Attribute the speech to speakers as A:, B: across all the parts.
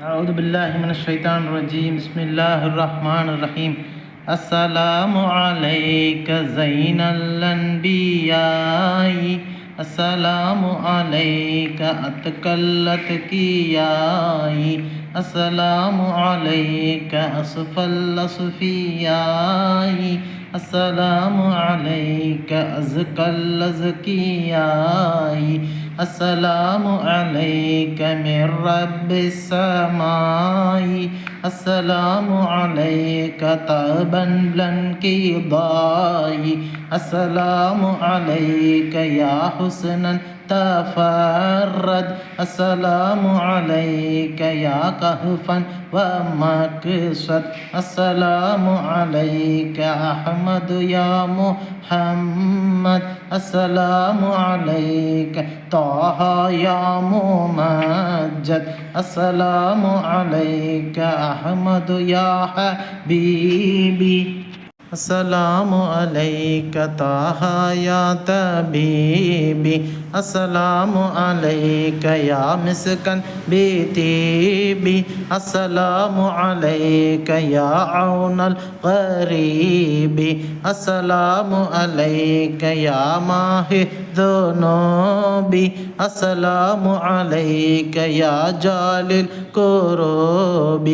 A: أعوذ بالله من الشيطان الرجيم بسم الله الرحمن الرحيم السلام عليك زين الأنبياء السلام عليك أتقى الأتقياء السلام عليك أصفى الأصفياء السلام عليك أزكى الأزكياء السلام عليك من رب السماء السلام عليك طابا بلانقضاء السلام عليك يا حسنا تفرد السلام عليك يا كهفا ومقصد السلام عليك أحمد يا محمد السلام عليك طه يا ممجد السلام عليك أحمد يا حبيبي السلام عليك طه يا طبيبي السلام عليك يا مسكن بطيبي السلام عليك يا عون الغريب السلام عليك يا ماهي ذنوبي السلام عليك يا جالل الكروب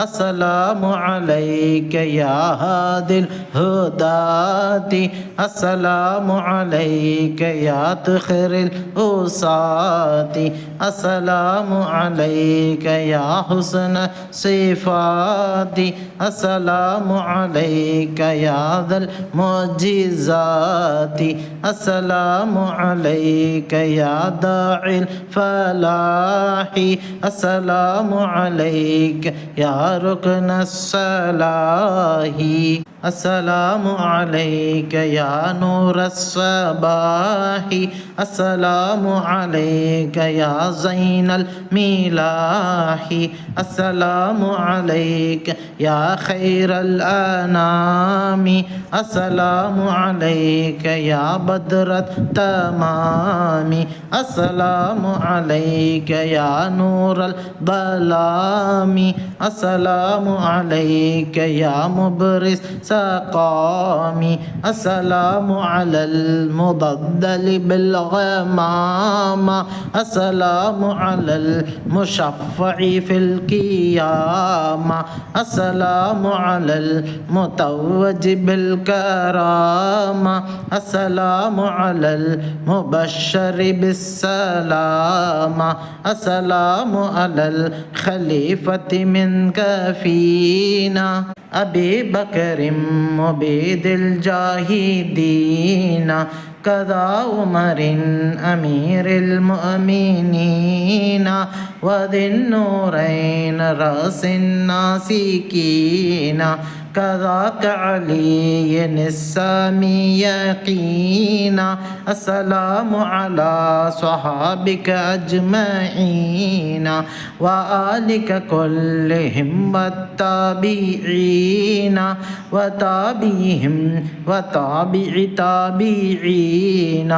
A: السلام عليك يا هادي الهداتي السلام عليك يا تخر الأوسات السلام عليك يا حسن صفاتي السلام عليك يا ذا المعجزات السلام عليك يا داعي الفلاح السلام عليك يا ركن الصلاح السلام عليك يا نور الصباح السلام عليك يا زين الملاح السلام عليك يا خير الأنام السلام عليك يا بدر التمام السلام عليك يا نور الظلام السلام عليك يا مبرز سقامي السلام على المضلل بالغمامة السلام على المشفع في القيامة السلام على المتوج بالكرامة السلام على المبشر بالسلامة السلام على الخليفة منك فينا أبي بكر مبيد الجاهدين كذا عمر أمير المؤمنين وذي النورين رأس الناسكين كذاك علي السامي يقينا السلام على صحابك أجمعين وآلك كلهم والتابعين وتابعهم وتابع تابعين